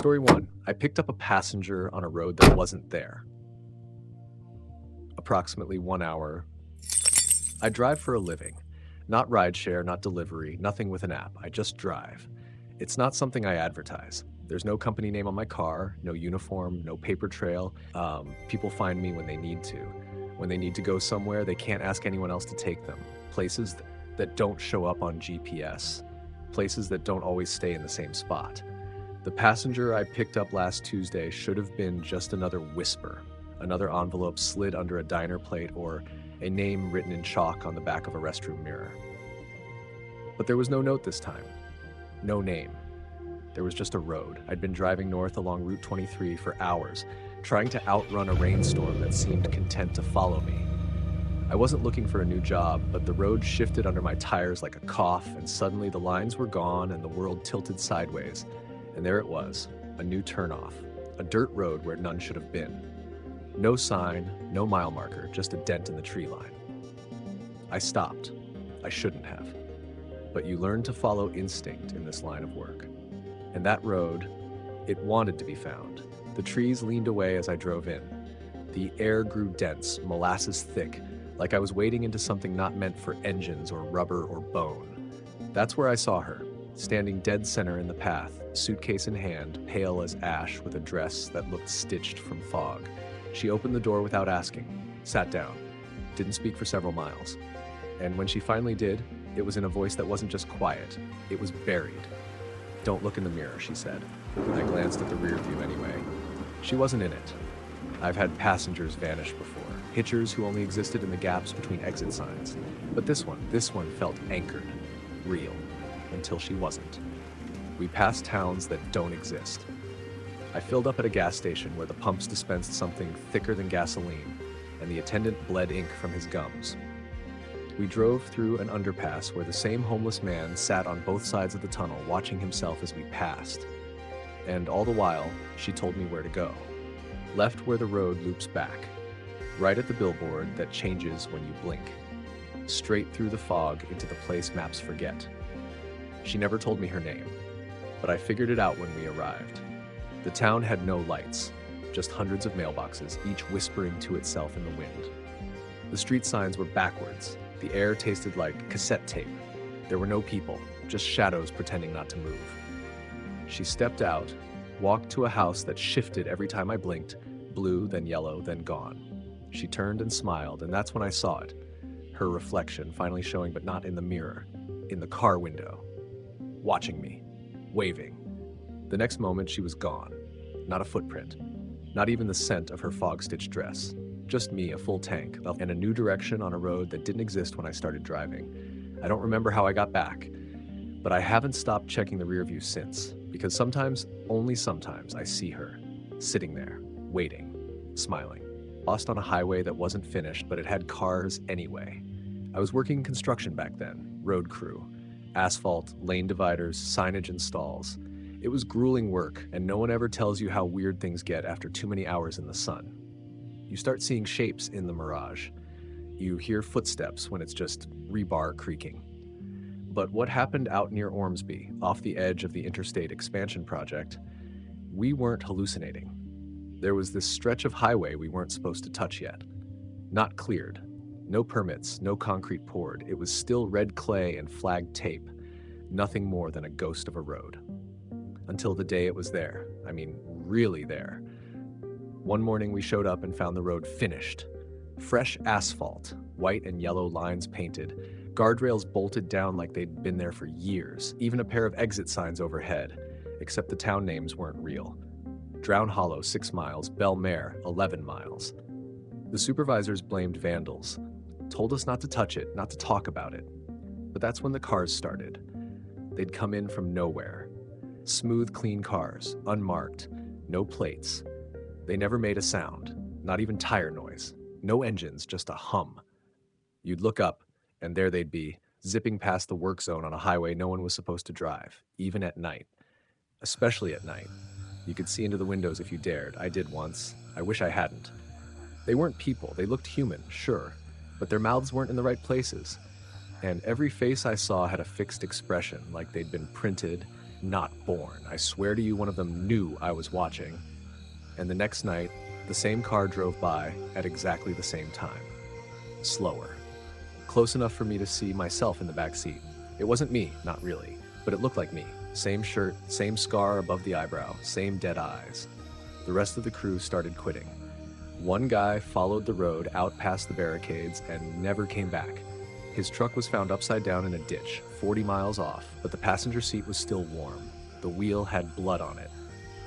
Story 1. I picked up a passenger on a road that wasn't there. Approximately 1 hour. I drive for a living. Not rideshare, not delivery, nothing with an app. I just drive. It's not something I advertise. There's no company name on my car, no uniform, no paper trail. People find me when they need to. When they need to go somewhere, they can't ask anyone else to take them. Places that don't show up on GPS. Places that don't always stay in the same spot. The passenger I picked up last Tuesday should have been just another whisper, another envelope slid under a diner plate, or a name written in chalk on the back of a restroom mirror. But there was no note this time. No name. There was just a road. I'd been driving north along Route 23 for hours, trying to outrun a rainstorm that seemed content to follow me. I wasn't looking for a new job, but the road shifted under my tires like a cough, and suddenly the lines were gone and the world tilted sideways. And there it was, a new turnoff, a dirt road where none should have been. No sign, no mile marker, just a dent in the tree line. I stopped. I shouldn't have. But you learn to follow instinct in this line of work. And that road, it wanted to be found. The trees leaned away as I drove in. The air grew dense, molasses thick, like I was wading into something not meant for engines or rubber or bone. That's where I saw her, standing dead center in the path, suitcase in hand, pale as ash with a dress that looked stitched from fog. She opened the door without asking, sat down, didn't speak for several miles. And when she finally did, it was in a voice that wasn't just quiet, it was buried. "Don't look in the mirror," she said. I glanced at the rear view anyway. She wasn't in it. I've had passengers vanish before, hitchers who only existed in the gaps between exit signs. But this one felt anchored, real, until she wasn't. We passed towns that don't exist. I filled up at a gas station where the pumps dispensed something thicker than gasoline, and the attendant bled ink from his gums. We drove through an underpass where the same homeless man sat on both sides of the tunnel watching himself as we passed. And all the while, she told me where to go. Left where the road loops back, right at the billboard that changes when you blink. Straight through the fog into the place maps forget. She never told me her name, but I figured it out when we arrived. The town had no lights, just hundreds of mailboxes, each whispering to itself in the wind. The street signs were backwards. The air tasted like cassette tape. There were no people, just shadows pretending not to move. She stepped out, walked to a house that shifted every time I blinked, blue, then yellow, then gone. She turned and smiled, and that's when I saw it. Her reflection finally showing, but not in the mirror, in the car window. Watching me, waving. The next moment she was gone. Not a footprint. Not even the scent of her fog-stitched dress. Just me, a full tank, and a new direction on a road that didn't exist when I started driving. I don't remember how I got back, but I haven't stopped checking the rear view since, because sometimes, only sometimes, I see her, sitting there, waiting, smiling. Lost on a highway that wasn't finished, but it had cars anyway. I was working construction back then, road crew. Asphalt, lane dividers, signage and stalls. It was grueling work, and no one ever tells you how weird things get after too many hours in the sun. You start seeing shapes in the mirage. You hear footsteps when it's just rebar creaking. But what happened out near Ormsby, off the edge of the interstate expansion project, we weren't hallucinating. There was this stretch of highway we weren't supposed to touch yet. Not cleared. No permits, no concrete poured. It was still red clay and flagged tape. Nothing more than a ghost of a road. Until the day it was there. I mean, really there. One morning we showed up and found the road finished. Fresh asphalt, white and yellow lines painted, guardrails bolted down like they'd been there for years, even a pair of exit signs overhead, except the town names weren't real. Drown Hollow, 6 miles, Belmare, 11 miles. The supervisors blamed vandals, told us not to touch it, not to talk about it. But that's when the cars started. They'd come in from nowhere. Smooth, clean cars, unmarked, no plates. They never made a sound, not even tire noise. No engines, just a hum. You'd look up, and there they'd be, zipping past the work zone on a highway no one was supposed to drive, even at night. Especially at night. You could see into the windows if you dared. I did once. I wish I hadn't. They weren't people. They looked human, sure, but their mouths weren't in the right places. And every face I saw had a fixed expression, like they'd been printed, not born. I swear to you, one of them knew I was watching. And the next night, the same car drove by at exactly the same time. Slower. Close enough for me to see myself in the back seat. It wasn't me, not really, but it looked like me. Same shirt, same scar above the eyebrow, same dead eyes. The rest of the crew started quitting. One guy followed the road out past the barricades and never came back. His truck was found upside down in a ditch, 40 miles off, but the passenger seat was still warm. The wheel had blood on it.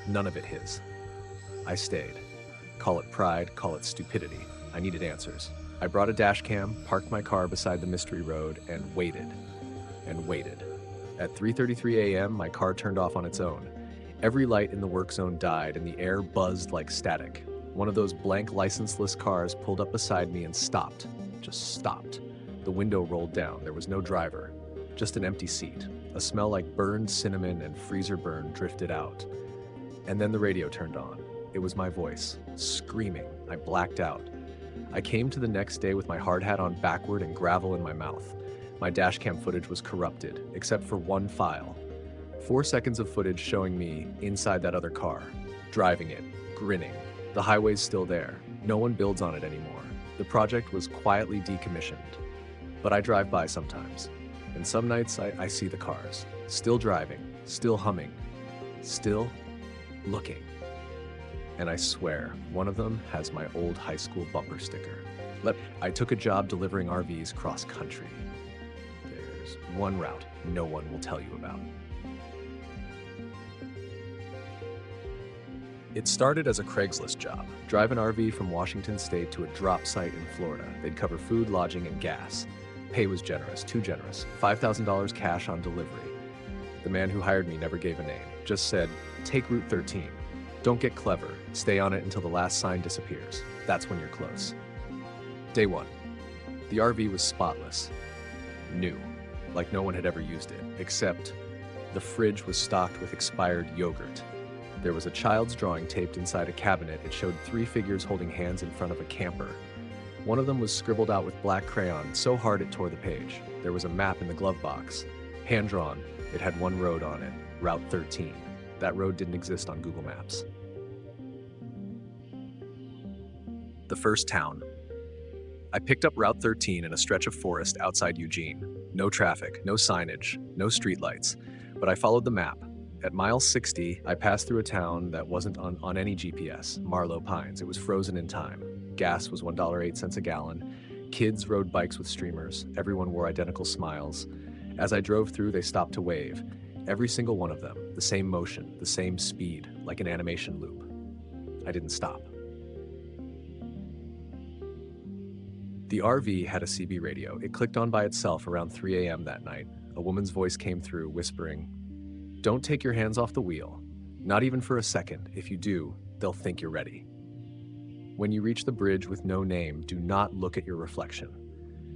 None of it his. I stayed. Call it pride, call it stupidity. I needed answers. I brought a dash cam, parked my car beside the mystery road, and waited. And waited. At 3:33 a.m., my car turned off on its own. Every light in the work zone died, and the air buzzed like static. One of those blank licenseless cars pulled up beside me and stopped. Just stopped. The window rolled down. There was no driver. Just an empty seat. A smell like burned cinnamon and freezer burn drifted out. And then the radio turned on. It was my voice, screaming. I blacked out. I came to the next day with my hard hat on backward and gravel in my mouth. My dashcam footage was corrupted, except for one file. 4 seconds of footage showing me inside that other car, driving it, grinning. The highway's still there. No one builds on it anymore. The project was quietly decommissioned. But I drive by sometimes. And some nights I see the cars, still driving, still humming, still looking. And I swear, one of them has my old high school bumper sticker. I took a job delivering RVs cross-country. There's one route no one will tell you about. It started as a Craigslist job. Drive an RV from Washington State to a drop site in Florida. They'd cover food, lodging, and gas. Pay was generous, too generous. $5,000 cash on delivery. The man who hired me never gave a name, just said, take Route 13. Don't get clever. Stay on it until the last sign disappears. That's when you're close. Day 1. The RV was spotless. New. Like no one had ever used it, except the fridge was stocked with expired yogurt. There was a child's drawing taped inside a cabinet. It showed 3 figures holding hands in front of a camper. One of them was scribbled out with black crayon so hard it tore the page. There was a map in the glove box. Hand-drawn, it had one road on it, Route 13. That road didn't exist on Google Maps. The first town. I picked up Route 13 in a stretch of forest outside Eugene. No traffic, no signage, no streetlights, but I followed the map. At mile 60, I passed through a town that wasn't on any GPS, Marlow Pines. It was frozen in time. Gas was $1.08 a gallon. Kids rode bikes with streamers. Everyone wore identical smiles. As I drove through, they stopped to wave. Every single one of them, the same motion, the same speed, like an animation loop. I didn't stop. The RV had a CB radio. It clicked on by itself around 3 a.m. that night. A woman's voice came through, whispering, "Don't take your hands off the wheel. Not even for a second. If you do, they'll think you're ready. When you reach the bridge with no name, do not look at your reflection.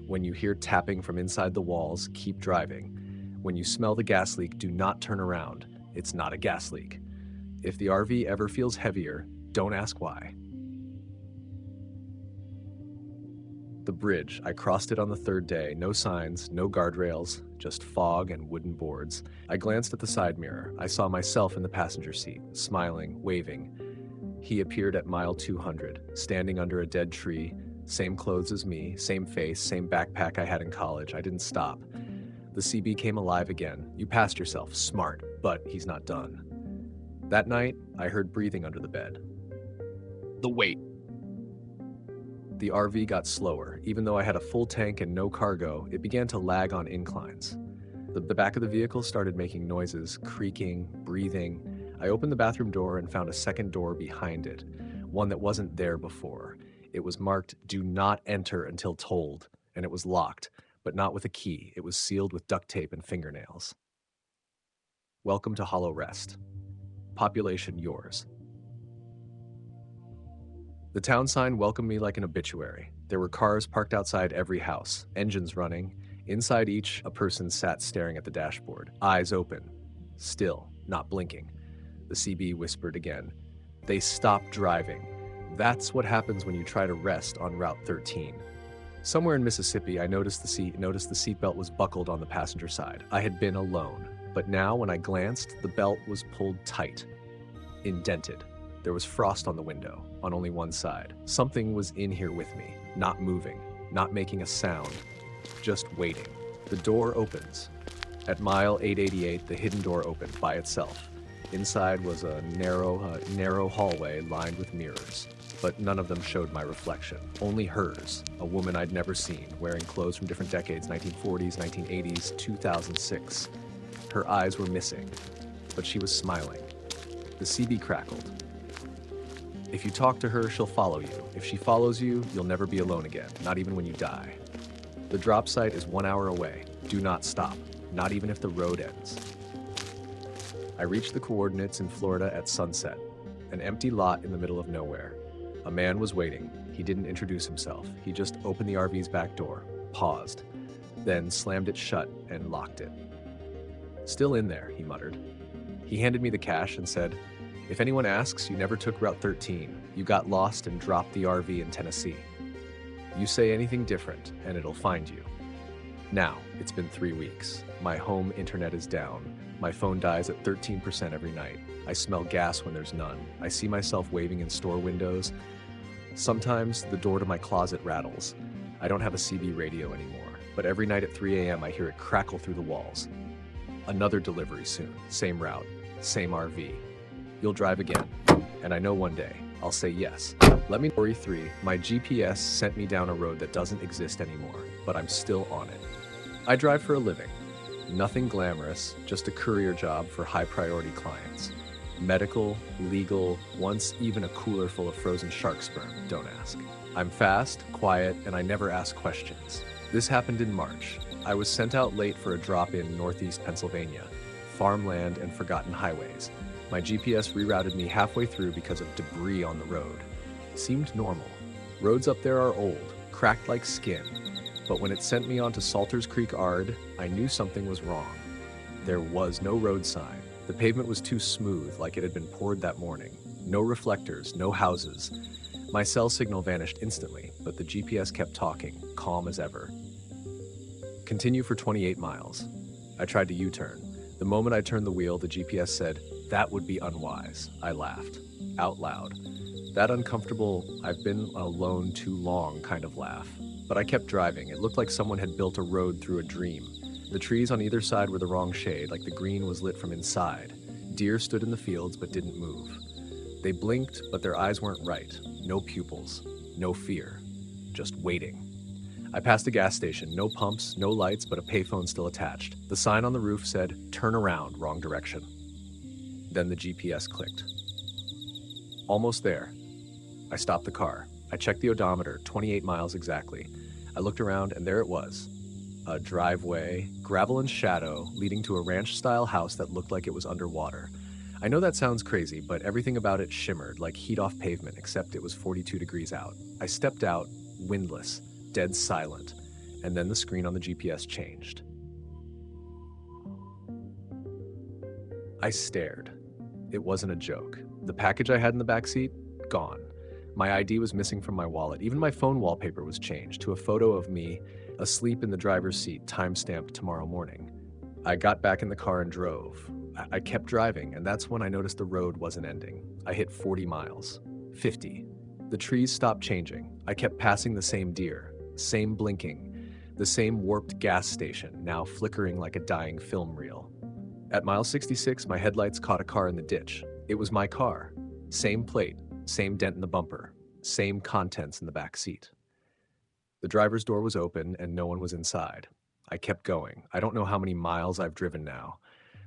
When you hear tapping from inside the walls, keep driving. When you smell the gas leak, do not turn around. It's not a gas leak. If the RV ever feels heavier, don't ask why." The bridge, I crossed it on the 3rd day. No signs, no guardrails, just fog and wooden boards. I glanced at the side mirror. I saw myself in the passenger seat, smiling, waving. He appeared at mile 200, standing under a dead tree. Same clothes as me, same face, same backpack I had in college. I didn't stop. The CB came alive again. "You passed yourself. Smart, but he's not done." That night, I heard breathing under the bed. The weight. The RV got slower. Even though I had a full tank and no cargo, it began to lag on inclines. The back of the vehicle started making noises, creaking, breathing. I opened the bathroom door and found a second door behind it, one that wasn't there before. It was marked, "Do not enter until told," and it was locked, but not with a key. It was sealed with duct tape and fingernails. Welcome to Hollow Rest. Population yours. The town sign welcomed me like an obituary. There were cars parked outside every house, engines running. Inside each, a person sat staring at the dashboard, eyes open, still, not blinking. The CB whispered again, "They stopped driving. That's what happens when you try to rest on Route 13. Somewhere in Mississippi, I noticed the seatbelt was buckled on the passenger side. I had been alone. But now, when I glanced, the belt was pulled tight, indented. There was frost on the window, on only one side. Something was in here with me, not moving, not making a sound, just waiting. The door opens. At mile 888, the hidden door opened by itself. Inside was a narrow hallway lined with mirrors, but none of them showed my reflection. Only hers, a woman I'd never seen, wearing clothes from different decades, 1940s, 1980s, 2006. Her eyes were missing, but she was smiling. The CB crackled. If you talk to her, she'll follow you. If she follows you, you'll never be alone again, not even when you die. The drop site is 1 hour away. Do not stop, not even if the road ends. I reached the coordinates in Florida at sunset, an empty lot in the middle of nowhere. A man was waiting. He didn't introduce himself. He just opened the RV's back door, paused, then slammed it shut and locked it. "Still in there," he muttered. He handed me the cash and said, "If anyone asks, you never took Route 13. You got lost and dropped the RV in Tennessee. You say anything different, and it'll find you." Now, it's been 3 weeks. My home internet is down. My phone dies at 13% every night. I smell gas when there's none. I see myself waving in store windows. Sometimes the door to my closet rattles. I don't have a CB radio anymore, but every night at 3 a.m. I hear it crackle through the walls. Another delivery soon. Same route, same RV. You'll drive again, and I know one day I'll say yes. Let me story 3. My GPS sent me down a road that doesn't exist anymore, but I'm still on it. I drive for a living. Nothing glamorous, just a courier job for high-priority clients. Medical, legal, once even a cooler full of frozen shark sperm, don't ask. I'm fast, quiet, and I never ask questions. This happened in March. I was sent out late for a drop in northeast Pennsylvania, farmland and forgotten highways. My GPS rerouted me halfway through because of debris on the road. Seemed normal. Roads up there are old, cracked like skin. But when it sent me onto Salters Creek Ard, I knew something was wrong. There was no road sign. The pavement was too smooth, like it had been poured that morning. No reflectors, no houses. My cell signal vanished instantly, but the GPS kept talking, calm as ever. Continue for 28 miles. I tried to U-turn. The moment I turned the wheel, the GPS said, "That would be unwise." I laughed, out loud. That uncomfortable, "I've been alone too long" kind of laugh. But I kept driving. It looked like someone had built a road through a dream. The trees on either side were the wrong shade, like the green was lit from inside. Deer stood in the fields but didn't move. They blinked, but their eyes weren't right. No pupils, no fear, just waiting. I passed a gas station, no pumps, no lights, but a payphone still attached. The sign on the roof said, "Turn around, wrong direction." Then the GPS clicked. Almost there. I stopped the car. I checked the odometer, 28 miles exactly. I looked around and there it was. A driveway, gravel and shadow, leading to a ranch-style house that looked like it was underwater. I know that sounds crazy, but everything about it shimmered like heat off pavement, except it was 42 degrees out. I stepped out, windless, dead silent, and then the screen on the GPS changed. I stared. It wasn't a joke. The package I had in the backseat, gone. My ID was missing from my wallet. Even my phone wallpaper was changed to a photo of me asleep in the driver's seat, time-stamped tomorrow morning. I got back in the car and drove. I kept driving, and that's when I noticed the road wasn't ending. I hit 40 miles. 50. The trees stopped changing. I kept passing the same deer, same blinking, the same warped gas station, now flickering like a dying film reel. At mile 66, my headlights caught a car in the ditch. It was my car. Same plate, same dent in the bumper, same contents in the back seat. The driver's door was open and no one was inside. I kept going. I don't know how many miles I've driven now.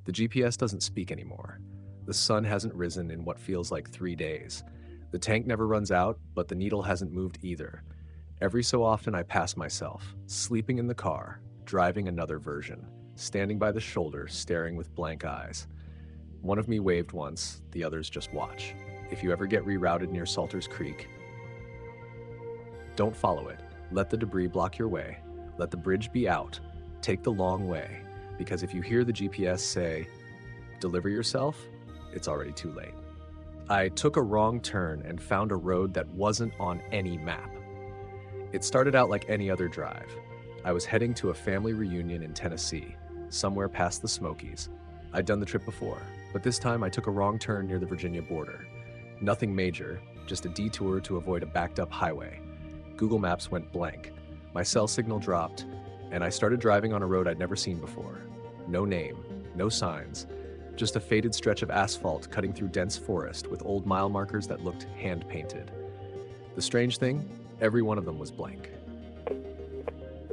The GPS doesn't speak anymore. The sun hasn't risen in what feels like 3 days. The tank never runs out, but the needle hasn't moved either. Every so often I pass myself, sleeping in the car, driving another version, standing by the shoulder, staring with blank eyes. One of me waved once, the others just watch. If you ever get rerouted near Salters Creek, don't follow it. Let the debris block your way. Let the bridge be out. Take the long way. Because if you hear the GPS say, "Deliver yourself," it's already too late. I took a wrong turn and found a road that wasn't on any map. It started out like any other drive. I was heading to a family reunion in Tennessee, somewhere past the Smokies. I'd done the trip before, but this time I took a wrong turn near the Virginia border. Nothing major, just a detour to avoid a backed-up highway. Google Maps went blank. My cell signal dropped, and I started driving on a road I'd never seen before. No name, no signs, just a faded stretch of asphalt cutting through dense forest with old mile markers that looked hand-painted. The strange thing, every one of them was blank.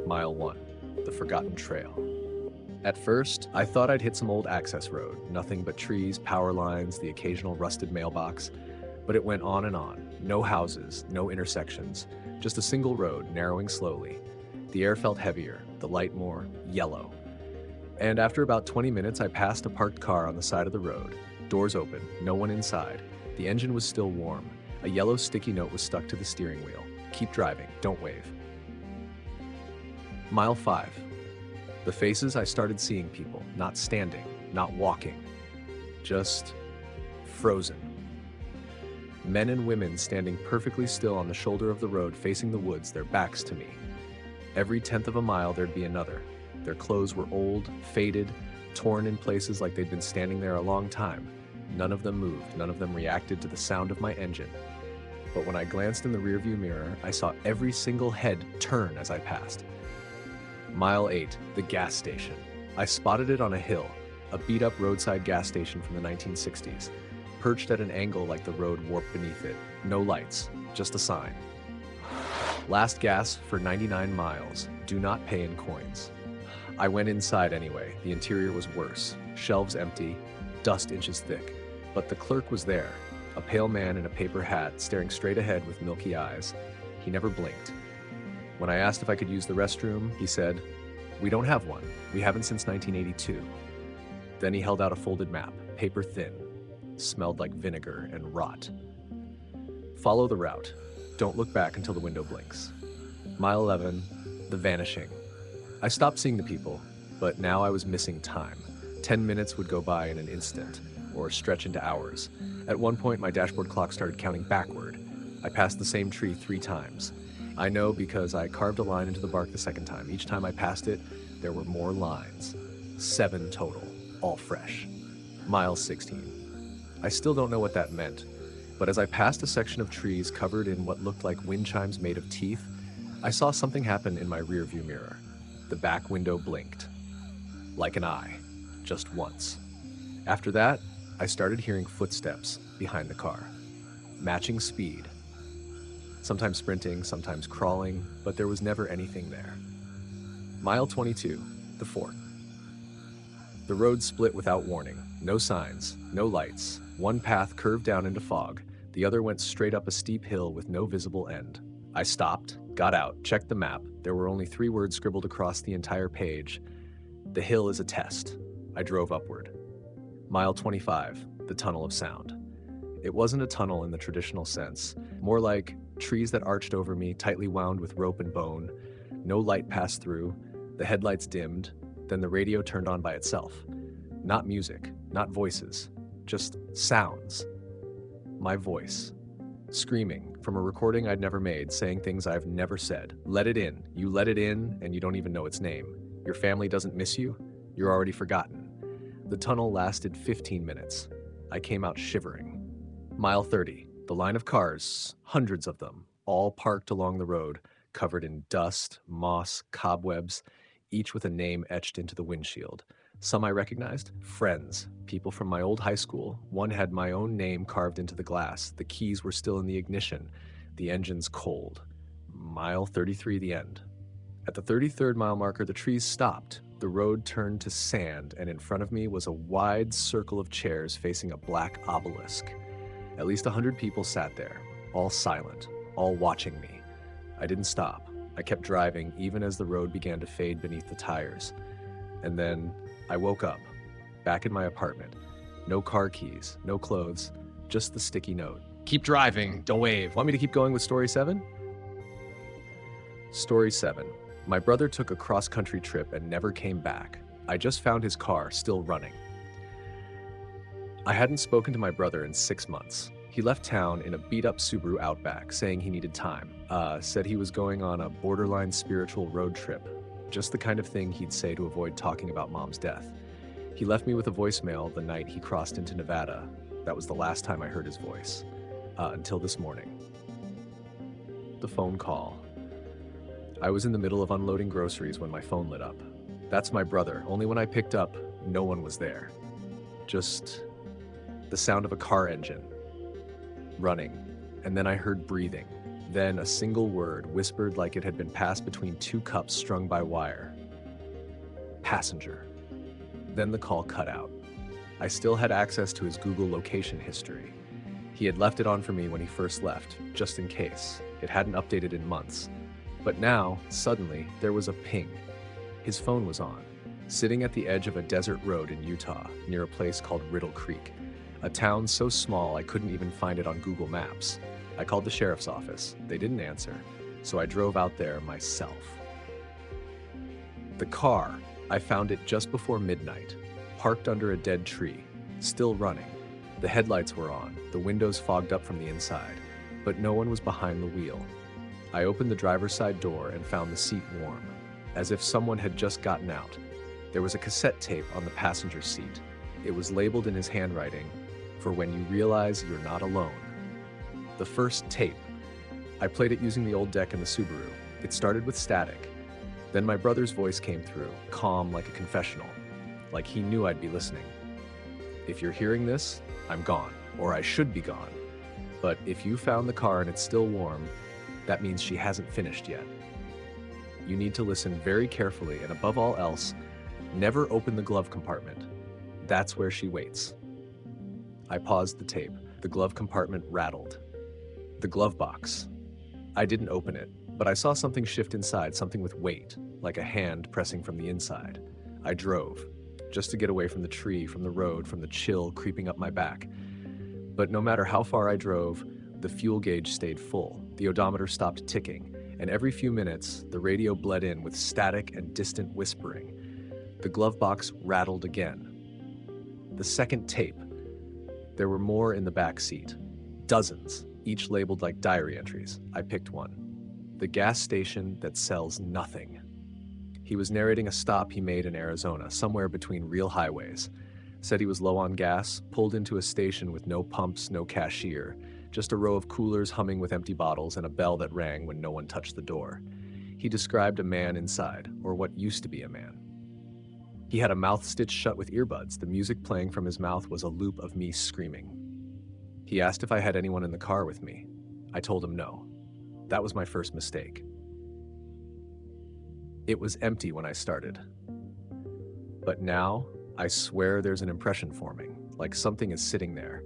Mile 1, the forgotten trail. At first, I thought I'd hit some old access road, nothing but trees, power lines, the occasional rusted mailbox, but it went on and on. No houses, no intersections, just a single road narrowing slowly. The air felt heavier, the light more yellow. And after about 20 minutes, I passed a parked car on the side of the road. Doors open, no one inside. The engine was still warm. A yellow sticky note was stuck to the steering wheel. Keep driving, don't wave. Mile 5. The faces, I started seeing people, not standing, not walking, just frozen. Men and women standing perfectly still on the shoulder of the road facing the woods, their backs to me. Every 10th of a mile there'd be another. Their clothes were old, faded, torn in places like they'd been standing there a long time. None of them moved, none of them reacted to the sound of my engine. But when I glanced in the rearview mirror, I saw every single head turn as I passed. Mile 8, the gas station. I spotted it on a hill, a beat-up roadside gas station from the 1960s, perched at an angle like the road warped beneath it. No lights, just a sign. Last gas for 99 miles. Do not pay in coins. I went inside anyway. The interior was worse. Shelves empty, dust inches thick. But the clerk was there, a pale man in a paper hat, staring straight ahead with milky eyes. He never blinked. When I asked if I could use the restroom, he said, "We don't have one. We haven't since 1982. Then he held out a folded map, paper thin. Smelled like vinegar and rot. Follow the route. Don't look back until the window blinks. Mile 11, the vanishing. I stopped seeing the people, but now I was missing time. 10 minutes would go by in an instant, or stretch into hours. At one point, my dashboard clock started counting backward. I passed the same tree 3 times. I know because I carved a line into the bark the second time. Each time I passed it, there were more lines. 7 total, all fresh. Mile 16. I still don't know what that meant, but as I passed a section of trees covered in what looked like wind chimes made of teeth, I saw something happen in my rearview mirror. The back window blinked. Like an eye, just once. After that, I started hearing footsteps behind the car. Matching speed. Sometimes sprinting, sometimes crawling, but there was never anything there. Mile 22, the fork. The road split without warning. No signs, no lights. One path curved down into fog. The other went straight up a steep hill with no visible end. I stopped, got out, checked the map. There were only 3 words scribbled across the entire page. The hill is a test. I drove upward. Mile 25, the tunnel of sound. It wasn't a tunnel in the traditional sense, more like trees that arched over me, tightly wound with rope and bone. No light passed through. The headlights dimmed. Then the radio turned on by itself. Not music, not voices, just sounds. My voice. Screaming from a recording I'd never made, saying things I've never said. Let it in. You let it in, and you don't even know its name. Your family doesn't miss you. You're already forgotten. The tunnel lasted 15 minutes. I came out shivering. Mile 30. The line of cars, hundreds of them, all parked along the road, covered in dust, moss, cobwebs, each with a name etched into the windshield. Some I recognized. Friends. People from my old high school. One had my own name carved into the glass. The keys were still in the ignition. The engine's cold. Mile 33, the end. At the 33rd mile marker, the trees stopped. The road turned to sand, and in front of me was a wide circle of chairs facing a black obelisk. At least 100 people sat there, all silent, all watching me. I didn't stop. I kept driving even as the road began to fade beneath the tires. And then I woke up, back in my apartment. No car keys, no clothes, just the sticky note. Keep driving, don't wave. Want me to keep going with story 7? Story 7. My brother took a cross-country trip and never came back. I just found his car still running. I hadn't spoken to my brother in 6 months. He left town in a beat-up Subaru Outback, saying he needed time. Said he was going on a borderline spiritual road trip. Just the kind of thing he'd say to avoid talking about Mom's death. He left me with a voicemail the night he crossed into Nevada. That was the last time I heard his voice. Until this morning. The phone call. I was in the middle of unloading groceries when my phone lit up. That's my brother. Only when I picked up, no one was there. Just the sound of a car engine running, and then I heard breathing. Then a single word whispered like it had been passed between two cups strung by wire. Passenger. Then the call cut out. I still had access to his Google location history. He had left it on for me when he first left, just in case. It hadn't updated in months. But now, suddenly, there was a ping. His phone was on, sitting at the edge of a desert road in Utah, near a place called Riddle Creek, a town so small I couldn't even find it on Google Maps. I called the sheriff's office. They didn't answer, so I drove out there myself. The car, I found it just before midnight, parked under a dead tree, still running. The headlights were on, the windows fogged up from the inside, but no one was behind the wheel. I opened the driver's side door and found the seat warm, as if someone had just gotten out. There was a cassette tape on the passenger seat. It was labeled in his handwriting, "For when you realize you're not alone." The first tape. I played it using the old deck in the Subaru. It started with static. Then my brother's voice came through, calm like a confessional, like he knew I'd be listening. "If you're hearing this, I'm gone, or I should be gone. But if you found the car and it's still warm, that means she hasn't finished yet. You need to listen very carefully, and above all else, never open the glove compartment. That's where she waits." I paused the tape. The glove compartment rattled. The glove box. I didn't open it, but I saw something shift inside, something with weight, like a hand pressing from the inside. I drove, just to get away from the tree, from the road, from the chill creeping up my back. But no matter how far I drove, the fuel gauge stayed full. The odometer stopped ticking, and every few minutes, the radio bled in with static and distant whispering. The glove box rattled again. The second tape. There were more in the back seat. Dozens, each labeled like diary entries. I picked one. The gas station that sells nothing. He was narrating a stop he made in Arizona, somewhere between real highways. Said he was low on gas, pulled into a station with no pumps, no cashier, just a row of coolers humming with empty bottles and a bell that rang when no one touched the door. He described a man inside, or what used to be a man. He had a mouth stitched shut with earbuds. The music playing from his mouth was a loop of me screaming. He asked if I had anyone in the car with me. I told him no. That was my first mistake. It was empty when I started. But now, I swear there's an impression forming, like something is sitting there.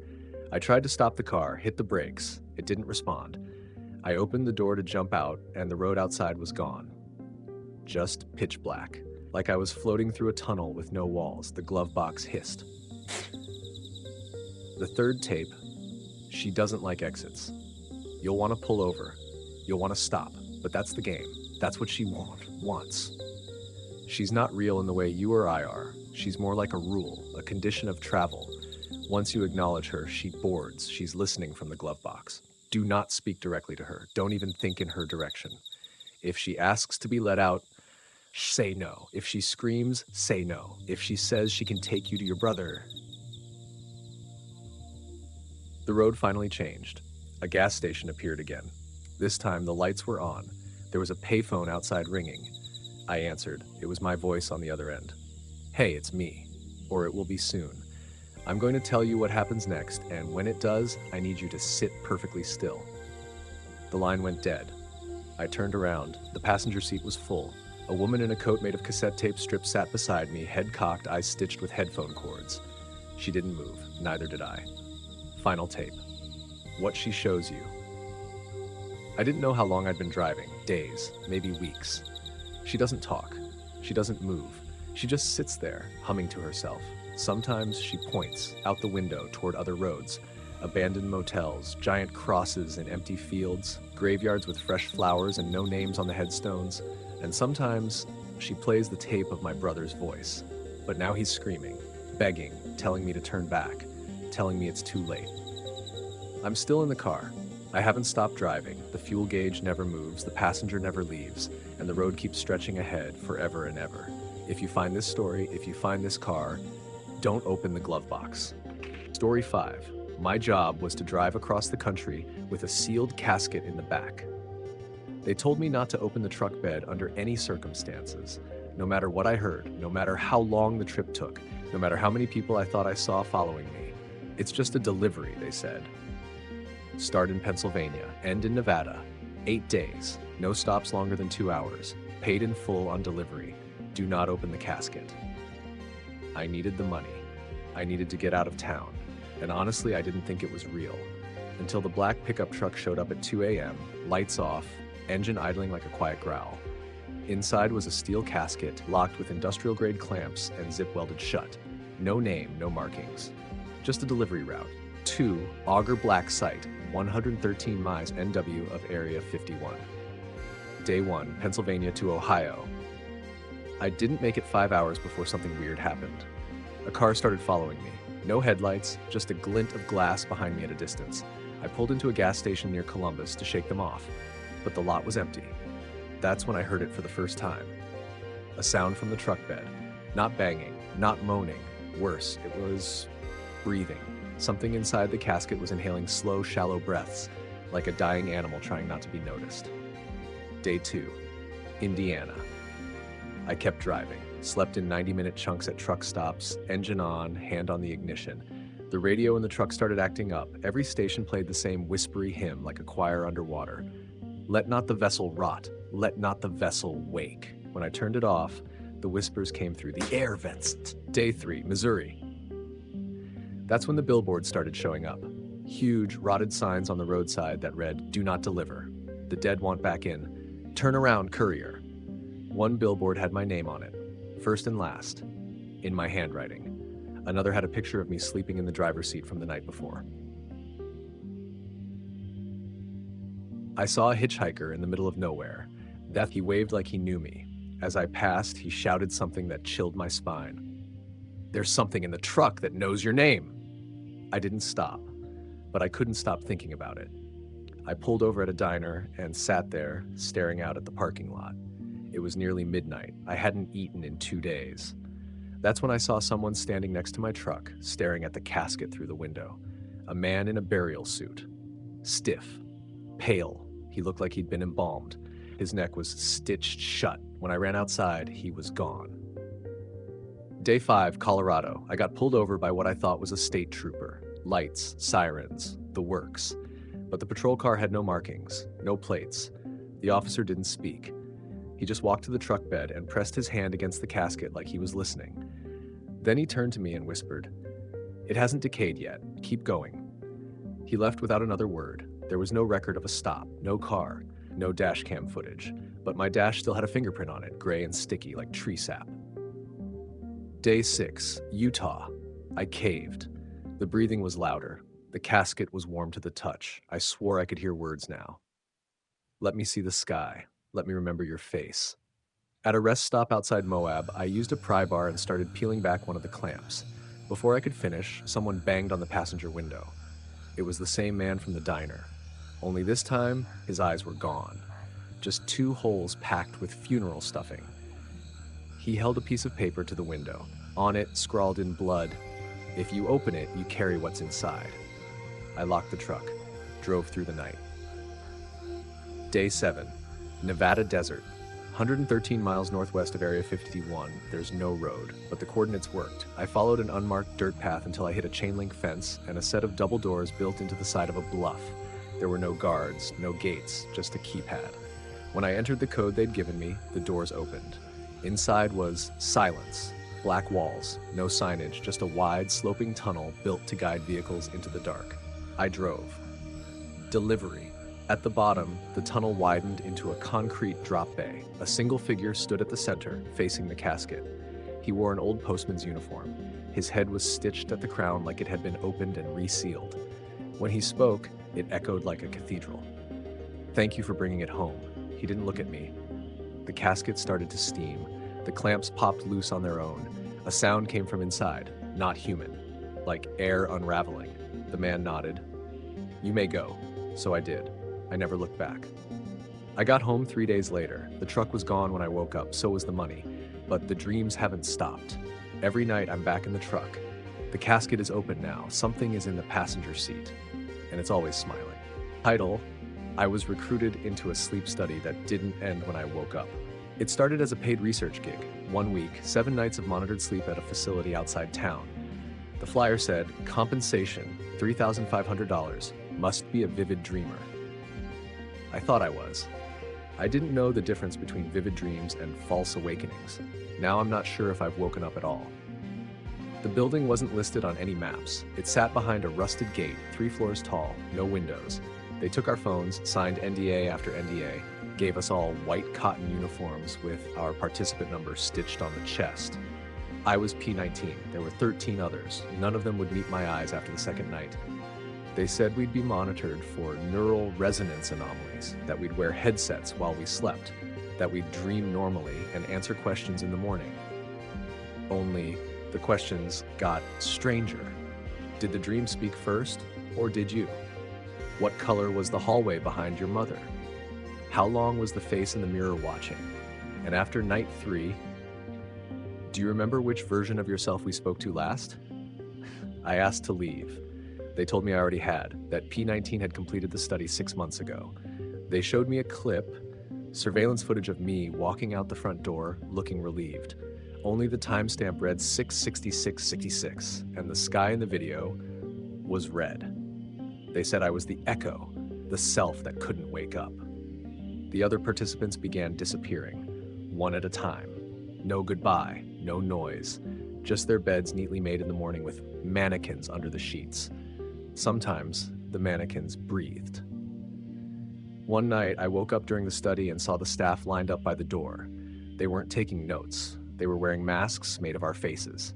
I tried to stop the car, hit the brakes. It didn't respond. I opened the door to jump out, and the road outside was gone. Just pitch black, like I was floating through a tunnel with no walls. The glove box hissed. The third tape. She doesn't like exits. You'll want to pull over. You'll want to stop, but that's the game. That's what she wants. She's not real in the way you or I are. She's more like a rule, a condition of travel. Once you acknowledge her, she boards. She's listening from the glove box. Do not speak directly to her. Don't even think in her direction. If she asks to be let out, say no. If she screams, say no. If she says she can take you to your brother. The road finally changed. A gas station appeared again. This time the lights were on. There was a payphone outside ringing. I answered. It was my voice on the other end. "Hey, it's me. Or it will be soon. I'm going to tell you what happens next, and when it does, I need you to sit perfectly still." The line went dead. I turned around. The passenger seat was full. A woman in a coat made of cassette tape strips sat beside me, head cocked, eyes stitched with headphone cords. She didn't move. Neither did I. Final tape. What she shows you. I didn't know how long I'd been driving. Days, maybe weeks. She doesn't talk. She doesn't move. She just sits there, humming to herself. Sometimes she points out the window toward other roads, abandoned motels, giant crosses in empty fields, graveyards with fresh flowers and no names on the headstones. And sometimes she plays the tape of my brother's voice. But now he's screaming, begging, telling me to turn back, telling me it's too late. I'm still in the car. I haven't stopped driving. The fuel gauge never moves, the passenger never leaves, and the road keeps stretching ahead forever and ever. If you find this story, if you find this car, Don't open the glove box. Story 5. My job was to drive across the country with a sealed casket in the back. They told me not to open the truck bed under any circumstances, no matter what I heard, no matter how long the trip took, no matter how many people I thought I saw following me. It's just a delivery, they said. Start in Pennsylvania, end in Nevada. 8 days, no stops longer than 2 hours, paid in full on delivery. Do not open the casket. I needed the money. I needed to get out of town. And honestly, I didn't think it was real. Until the black pickup truck showed up at 2 a.m., lights off, engine idling like a quiet growl. Inside was a steel casket locked with industrial-grade clamps and zip-welded shut. No name, no markings. Just a delivery route. To Auger Black Site, 113 miles NW of Area 51. Day 1, Pennsylvania to Ohio. I didn't make it 5 hours before something weird happened. A car started following me. No headlights, just a glint of glass behind me at a distance. I pulled into a gas station near Columbus to shake them off, but the lot was empty. That's when I heard it for the first time. A sound from the truck bed. Not banging, not moaning. Worse, it was breathing. Something inside the casket was inhaling slow, shallow breaths, like a dying animal trying not to be noticed. Day 2, Indiana. I kept driving, slept in 90-minute chunks at truck stops, engine on, hand on the ignition. The radio in the truck started acting up. Every station played the same whispery hymn like a choir underwater. Let not the vessel rot, let not the vessel wake. When I turned it off, the whispers came through the air vents. Day 3, Missouri. That's when the billboards started showing up. Huge, rotted signs on the roadside that read, "Do not deliver. The dead want back in. Turn around, courier." One billboard had my name on it, first and last, in my handwriting. Another had a picture of me sleeping in the driver's seat from the night before. I saw a hitchhiker in the middle of nowhere. That he waved like he knew me. As I passed, he shouted something that chilled my spine. "There's something in the truck that knows your name." I didn't stop, but I couldn't stop thinking about it. I pulled over at a diner and sat there, staring out at the parking lot. It was nearly midnight. I hadn't eaten in 2 days. That's when I saw someone standing next to my truck, staring at the casket through the window. A man in a burial suit. Stiff. Pale. He looked like he'd been embalmed. His neck was stitched shut. When I ran outside, he was gone. Day 5, Colorado. I got pulled over by what I thought was a state trooper. Lights, sirens, the works. But the patrol car had no markings, no plates. The officer didn't speak. He just walked to the truck bed and pressed his hand against the casket like he was listening. Then he turned to me and whispered, "It hasn't decayed yet. Keep going." He left without another word. There was no record of a stop, no car, no dash cam footage, but my dash still had a fingerprint on it, gray and sticky like tree sap. Day 6, Utah. I caved. The breathing was louder. The casket was warm to the touch. I swore I could hear words now. "Let me see the sky. Let me remember your face." At a rest stop outside Moab, I used a pry bar and started peeling back one of the clamps. Before I could finish, someone banged on the passenger window. It was the same man from the diner. Only this time, his eyes were gone. Just 2 holes packed with funeral stuffing. He held a piece of paper to the window. On it, scrawled in blood, "If you open it, you carry what's inside." I locked the truck, drove through the night. Day 7, Nevada Desert. 113 miles northwest of Area 51, there's no road, but the coordinates worked. I followed an unmarked dirt path until I hit a chain link fence and a set of double doors built into the side of a bluff. There were no guards, no gates, just a keypad. When I entered the code they'd given me, the doors opened. Inside was silence, black walls, no signage, just a wide, sloping tunnel built to guide vehicles into the dark. I drove. Delivery. At the bottom, the tunnel widened into a concrete drop bay. A single figure stood at the center, facing the casket. He wore an old postman's uniform. His head was stitched at the crown like it had been opened and resealed. When he spoke, it echoed like a cathedral. "Thank you for bringing it home." He didn't look at me. The casket started to steam. The clamps popped loose on their own. A sound came from inside, not human, like air unraveling. The man nodded. "You may go." So I did. I never looked back. I got home 3 days later. The truck was gone when I woke up, so was the money. But the dreams haven't stopped. Every night I'm back in the truck, The casket is open now. Something is in the passenger seat. And it's always smiling. Title: I was recruited into a sleep study that didn't end when I woke up. It started as a paid research gig. 1 week, 7 nights of monitored sleep at a facility outside town. The flyer said, compensation, $3,500, must be a vivid dreamer. I thought I was. I didn't know the difference between vivid dreams and false awakenings. Now I'm not sure if I've woken up at all. The building wasn't listed on any maps. It sat behind a rusted gate, 3 floors tall, no windows. They took our phones, signed NDA after NDA, gave us all white cotton uniforms with our participant number stitched on the chest. I was P19. There were 13 others. None of them would meet my eyes after the second night. They said we'd be monitored for neural resonance anomalies, that we'd wear headsets while we slept, that we'd dream normally and answer questions in the morning. Only the questions got stranger. Did the dream speak first, or did you? What color was the hallway behind your mother? How long was the face in the mirror watching? And after night 3, do you remember which version of yourself we spoke to last? I asked to leave. They told me I already had, that P19 had completed the study 6 months ago. They showed me a clip, surveillance footage of me walking out the front door, looking relieved. Only the timestamp read 6:66:66, and the sky in the video was red. They said I was the echo, the self that couldn't wake up. The other participants began disappearing, one at a time. No goodbye, no noise, just their beds neatly made in the morning with mannequins under the sheets. Sometimes the mannequins breathed. One night, I woke up during the study and saw the staff lined up by the door. They weren't taking notes. They were wearing masks made of our faces.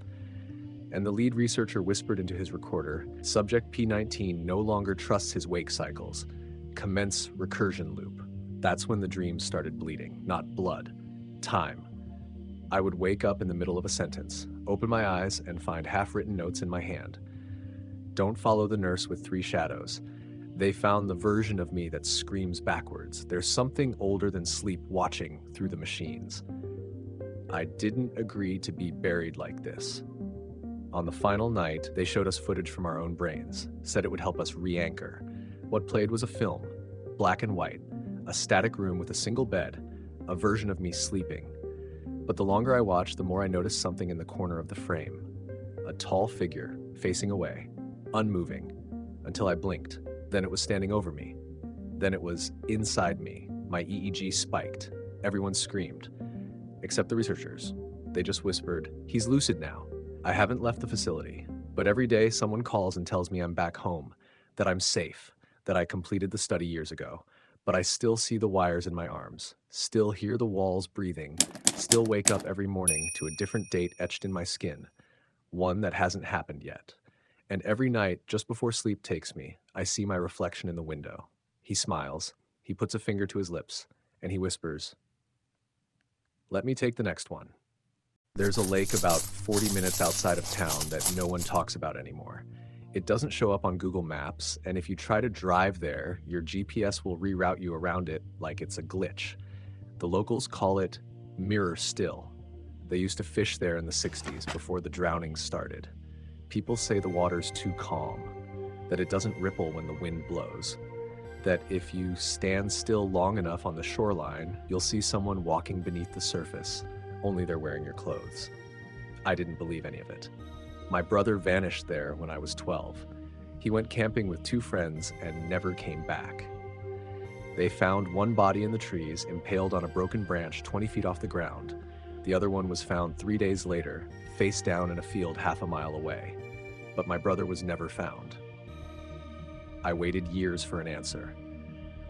And the lead researcher whispered into his recorder, "Subject P19 no longer trusts his wake cycles. Commence recursion loop." That's when the dreams started bleeding, not blood, time. I would wake up in the middle of a sentence, open my eyes, and find half-written notes in my hand. Don't follow the nurse with 3 shadows. They found the version of me that screams backwards. There's something older than sleep watching through the machines. I didn't agree to be buried like this. On the final night, they showed us footage from our own brains, said it would help us re-anchor. What played was a film, black and white, a static room with a single bed, a version of me sleeping. But the longer I watched, the more I noticed something in the corner of the frame. A tall figure, facing away, unmoving, until I blinked. Then it was standing over me. Then it was inside me. My EEG spiked. Everyone screamed. Except the researchers. They just whispered, "He's lucid now." I haven't left the facility, but every day someone calls and tells me I'm back home, that I'm safe, that I completed the study years ago. But I still see the wires in my arms, still hear the walls breathing, still wake up every morning to a different date etched in my skin, one that hasn't happened yet. And every night, just before sleep takes me, I see my reflection in the window. He smiles, he puts a finger to his lips, and he whispers, "Let me take the next one." There's a lake about 40 minutes outside of town that no one talks about anymore. It doesn't show up on Google Maps, and if you try to drive there, your GPS will reroute you around it like it's a glitch. The locals call it Mirror Still. They used to fish there in the 60s before the drowning started. People say the water's too calm, that it doesn't ripple when the wind blows, that if you stand still long enough on the shoreline, you'll see someone walking beneath the surface, only they're wearing your clothes. I didn't believe any of it. My brother vanished there when I was 12. He went camping with 2 friends and never came back. They found one body in the trees, impaled on a broken branch 20 feet off the ground. The other one was found 3 days later, face down in a field half a mile away. But my brother was never found. I waited years for an answer.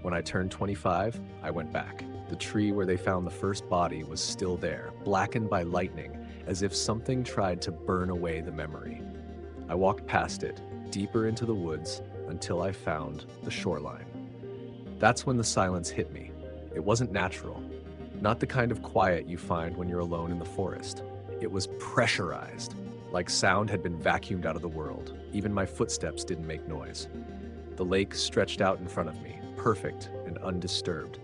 When I turned 25, I went back. The tree where they found the first body was still there, blackened by lightning, as if something tried to burn away the memory. I walked past it, deeper into the woods, until I found the shoreline. That's when the silence hit me. It wasn't natural. Not the kind of quiet you find when you're alone in the forest. It was pressurized, like sound had been vacuumed out of the world. Even my footsteps didn't make noise. The lake stretched out in front of me, perfect and undisturbed.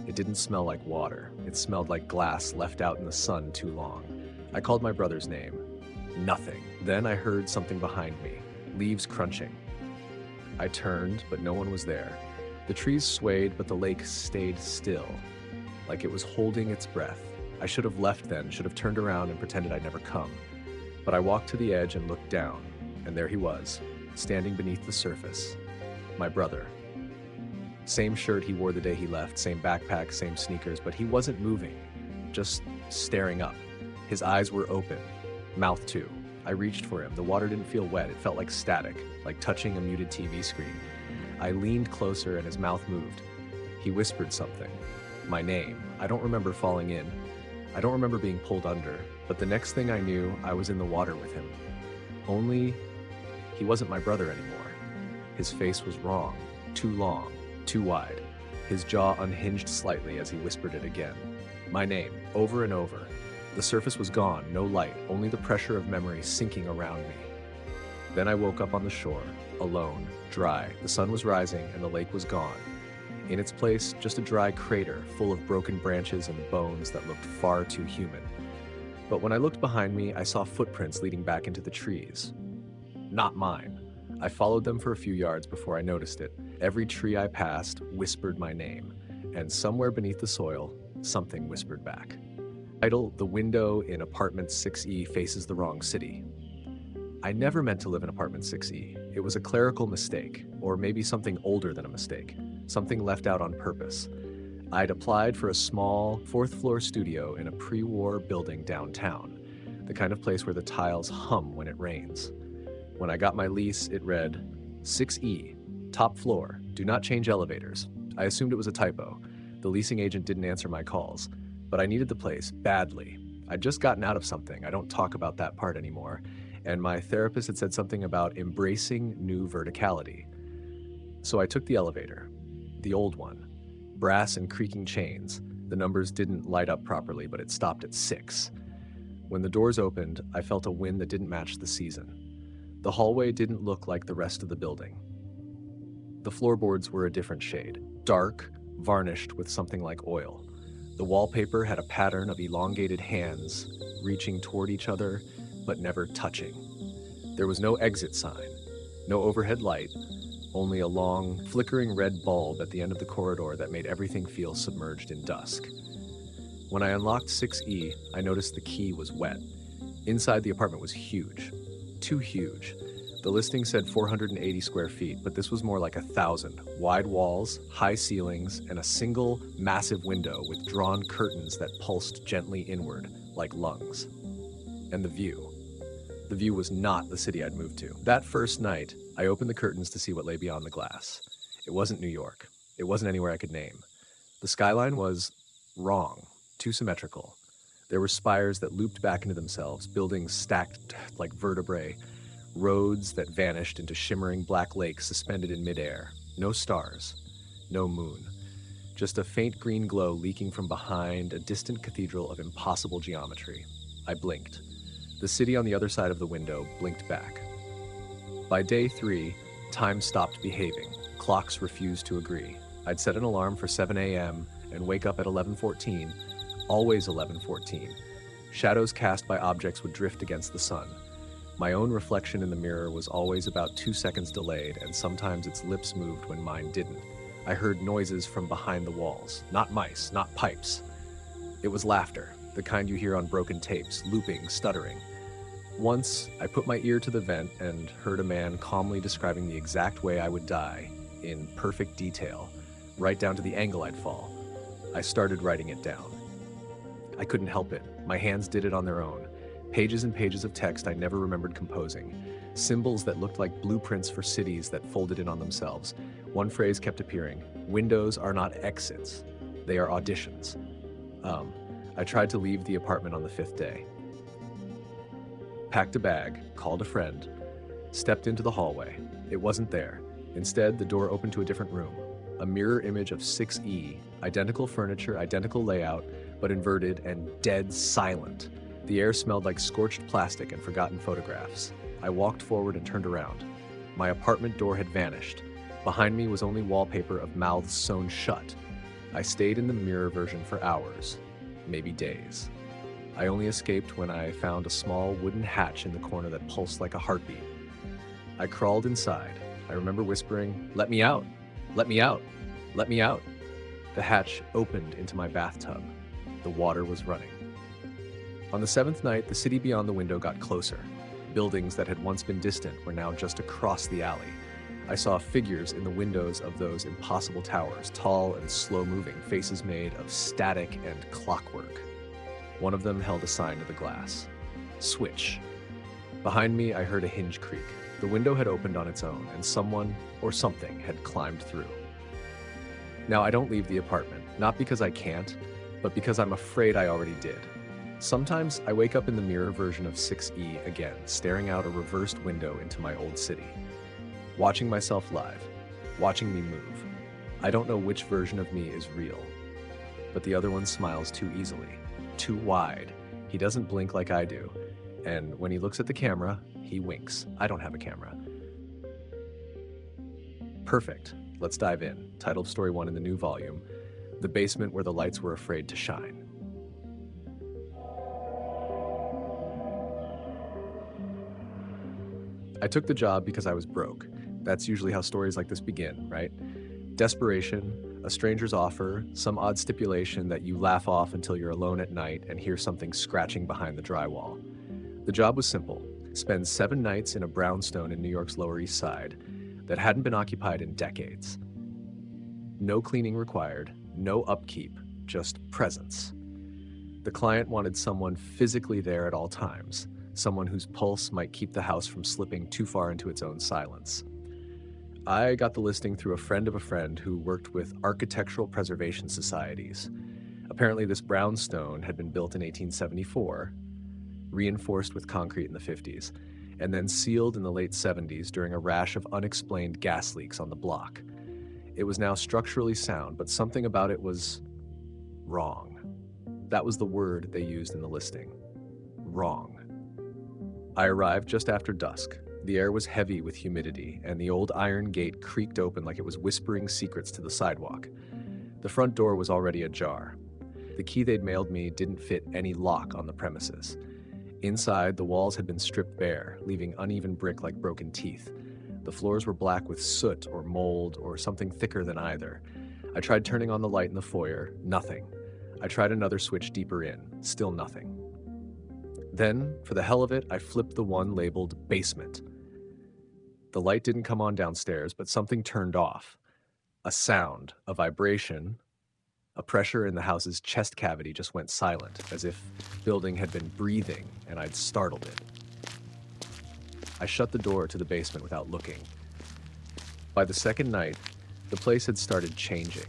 It didn't smell like water. It smelled like glass left out in the sun too long. I called my brother's name. Nothing. Then I heard something behind me, leaves crunching. I turned, but no one was there. The trees swayed, but the lake stayed still, like it was holding its breath. I should have left then, should have turned around and pretended I'd never come. But I walked to the edge and looked down, and there he was, standing beneath the surface. My brother. Same shirt he wore the day he left, same backpack, same sneakers, but he wasn't moving, just staring up. His eyes were open, mouth too. I reached for him. The water didn't feel wet. It felt like static, like touching a muted TV screen. I leaned closer and his mouth moved. He whispered something. My name. I don't remember falling in. I don't remember being pulled under, but the next thing I knew, I was in the water with him. Only, he wasn't my brother anymore. His face was wrong, too long, too wide. His jaw unhinged slightly as he whispered it again. My name, over and over. The surface was gone, no light, only the pressure of memory sinking around me. Then I woke up on the shore, alone, dry. The sun was rising and the lake was gone. In its place, just a dry crater full of broken branches and bones that looked far too human. But when I looked behind me, I saw footprints leading back into the trees. Not mine. I followed them for a few yards before I noticed it. Every tree I passed whispered my name, and somewhere beneath the soil, something whispered back. Title, the window in apartment 6E faces the wrong city. I never meant to live in apartment 6E. It was a clerical mistake, or maybe something older than a mistake, something left out on purpose. I'd applied for a small, fourth-floor studio in a pre-war building downtown, the kind of place where the tiles hum when it rains. When I got my lease, it read, 6E, top floor, do not change elevators. I assumed it was a typo. The leasing agent didn't answer my calls. But I needed the place badly. I'd just gotten out of something. I don't talk about that part anymore. And my therapist had said something about embracing new verticality. So I took the elevator, the old one, brass and creaking chains. The numbers didn't light up properly, but it stopped at 6. When the doors opened, I felt a wind that didn't match the season. The hallway didn't look like the rest of the building. The floorboards were a different shade, dark, varnished with something like oil. The wallpaper had a pattern of elongated hands reaching toward each other, but never touching. There was no exit sign, no overhead light, only a long, flickering red bulb at the end of the corridor that made everything feel submerged in dusk. When I unlocked 6E, I noticed the key was wet. Inside the apartment was huge, too huge. The listing said 480 square feet, but this was more like 1,000. Wide walls, high ceilings, and a single, massive window with drawn curtains that pulsed gently inward, like lungs. And the view. The view was not the city I'd moved to. That first night, I opened the curtains to see what lay beyond the glass. It wasn't New York. It wasn't anywhere I could name. The skyline was wrong, too symmetrical. There were spires that looped back into themselves, buildings stacked like vertebrae, roads that vanished into shimmering black lakes suspended in midair. No stars, no moon. Just a faint green glow leaking from behind a distant cathedral of impossible geometry. I blinked. The city on the other side of the window blinked back. By day 3, time stopped behaving. Clocks refused to agree. I'd set an alarm for 7 a.m. and wake up at 11:14, always 11:14. Shadows cast by objects would drift against the sun. My own reflection in the mirror was always about 2 seconds delayed, and sometimes its lips moved when mine didn't. I heard noises from behind the walls. Not mice, not pipes. It was laughter, the kind you hear on broken tapes, looping, stuttering. Once, I put my ear to the vent and heard a man calmly describing the exact way I would die, in perfect detail, right down to the angle I'd fall. I started writing it down. I couldn't help it. My hands did it on their own. Pages and pages of text I never remembered composing. Symbols that looked like blueprints for cities that folded in on themselves. One phrase kept appearing. Windows are not exits. They are auditions. I tried to leave the apartment on the 5th day. Packed a bag, called a friend, stepped into the hallway. It wasn't there. Instead, the door opened to a different room. A mirror image of 6E, identical furniture, identical layout, but inverted and dead silent. The air smelled like scorched plastic and forgotten photographs. I walked forward and turned around. My apartment door had vanished. Behind me was only wallpaper of mouths sewn shut. I stayed in the mirror version for hours, maybe days. I only escaped when I found a small wooden hatch in the corner that pulsed like a heartbeat. I crawled inside. I remember whispering, "Let me out! Let me out! Let me out!" The hatch opened into my bathtub. The water was running. On the seventh night, the city beyond the window got closer. Buildings that had once been distant were now just across the alley. I saw figures in the windows of those impossible towers, tall and slow-moving, faces made of static and clockwork. One of them held a sign to the glass. Switch. Behind me, I heard a hinge creak. The window had opened on its own, and someone or something had climbed through. Now, I don't leave the apartment, not because I can't, but because I'm afraid I already did. Sometimes I wake up in the mirror version of 6E again, staring out a reversed window into my old city. Watching myself live, watching me move. I don't know which version of me is real, but the other one smiles too easily, too wide. He doesn't blink like I do, and when he looks at the camera, he winks. I don't have a camera. Perfect. Let's dive in. Title of Story 1 in the new volume, The Basement Where the Lights Were Afraid to Shine. I took the job because I was broke. That's usually how stories like this begin, right? Desperation, a stranger's offer, some odd stipulation that you laugh off until you're alone at night and hear something scratching behind the drywall. The job was simple. Spend 7 nights in a brownstone in New York's Lower East Side that hadn't been occupied in decades. No cleaning required, no upkeep, just presence. The client wanted someone physically there at all times, someone whose pulse might keep the house from slipping too far into its own silence. I got the listing through a friend of a friend who worked with architectural preservation societies. Apparently, this brownstone had been built in 1874, reinforced with concrete in the 50s, and then sealed in the late 70s during a rash of unexplained gas leaks on the block. It was now structurally sound, but something about it was wrong. That was the word they used in the listing. Wrong. I arrived just after dusk. The air was heavy with humidity, and the old iron gate creaked open like it was whispering secrets to the sidewalk. The front door was already ajar. The key they'd mailed me didn't fit any lock on the premises. Inside, the walls had been stripped bare, leaving uneven brick like broken teeth. The floors were black with soot or mold or something thicker than either. I tried turning on the light in the foyer, nothing. I tried another switch deeper in, still nothing. Then, for the hell of it, I flipped the one labeled basement. The light didn't come on downstairs, but something turned off. A sound, a vibration, a pressure in the house's chest cavity just went silent, as if building had been breathing and I'd startled it. I shut the door to the basement without looking. By the second night, the place had started changing.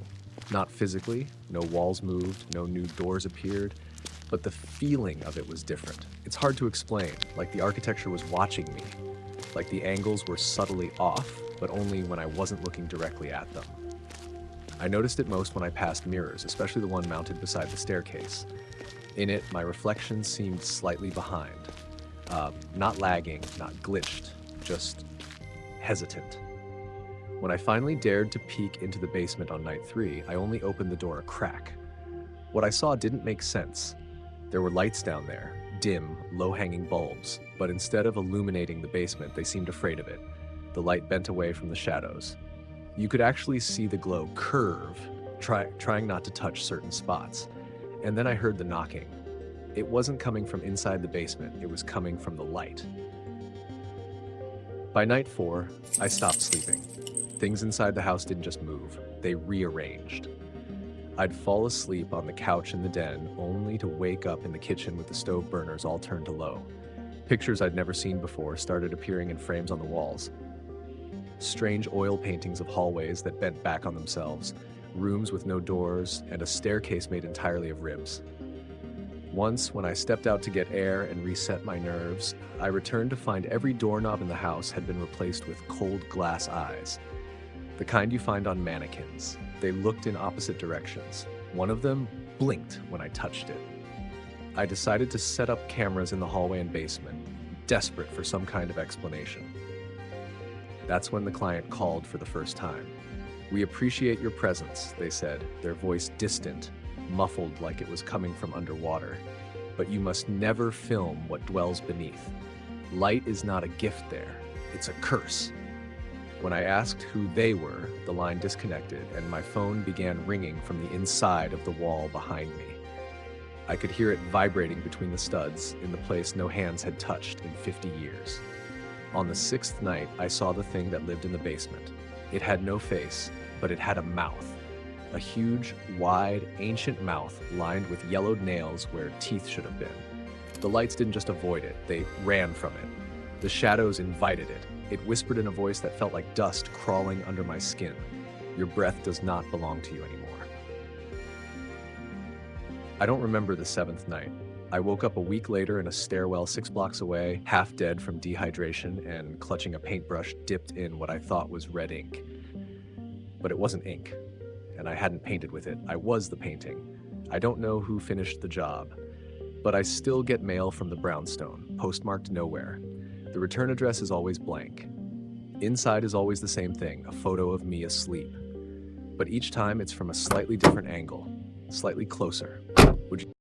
Not physically, no walls moved, no new doors appeared, but the feeling of it was different. It's hard to explain, like the architecture was watching me, like the angles were subtly off, but only when I wasn't looking directly at them. I noticed it most when I passed mirrors, especially the one mounted beside the staircase. In it, my reflection seemed slightly behind. Not lagging, not glitched, just hesitant. When I finally dared to peek into the basement on night 3, I only opened the door a crack. What I saw didn't make sense. There were lights down there, dim, low-hanging bulbs, but instead of illuminating the basement, they seemed afraid of it. The light bent away from the shadows. You could actually see the glow curve, trying not to touch certain spots. And then I heard the knocking. It wasn't coming from inside the basement, it was coming from the light. By night 4, I stopped sleeping. Things inside the house didn't just move, they rearranged. I'd fall asleep on the couch in the den, only to wake up in the kitchen with the stove burners all turned to low. Pictures I'd never seen before started appearing in frames on the walls. Strange oil paintings of hallways that bent back on themselves, rooms with no doors, and a staircase made entirely of ribs. Once, when I stepped out to get air and reset my nerves, I returned to find every doorknob in the house had been replaced with cold glass eyes. The kind you find on mannequins. They looked in opposite directions. One of them blinked when I touched it. I decided to set up cameras in the hallway and basement, desperate for some kind of explanation. That's when the client called for the first time. "We appreciate your presence," they said, their voice distant, muffled like it was coming from underwater. but you must never film what dwells beneath. Light is not a gift there, it's a curse. When I asked who they were, the line disconnected and my phone began ringing from the inside of the wall behind me. I could hear it vibrating between the studs in the place no hands had touched in 50 years. On the sixth night, I saw the thing that lived in the basement. It had no face, but it had a mouth. A huge, wide, ancient mouth lined with yellowed nails where teeth should have been. The lights didn't just avoid it, they ran from it. The shadows invited it. It whispered in a voice that felt like dust crawling under my skin. Your breath does not belong to you anymore. I don't remember the seventh night. I woke up a week later in a stairwell 6 blocks away, half dead from dehydration and clutching a paintbrush dipped in what I thought was red ink. But it wasn't ink, and I hadn't painted with it. I was the painting. I don't know who finished the job, but I still get mail from the brownstone, postmarked nowhere. The return address is always blank. Inside is always the same thing, a photo of me asleep. But each time it's from a slightly different angle, slightly closer. Would you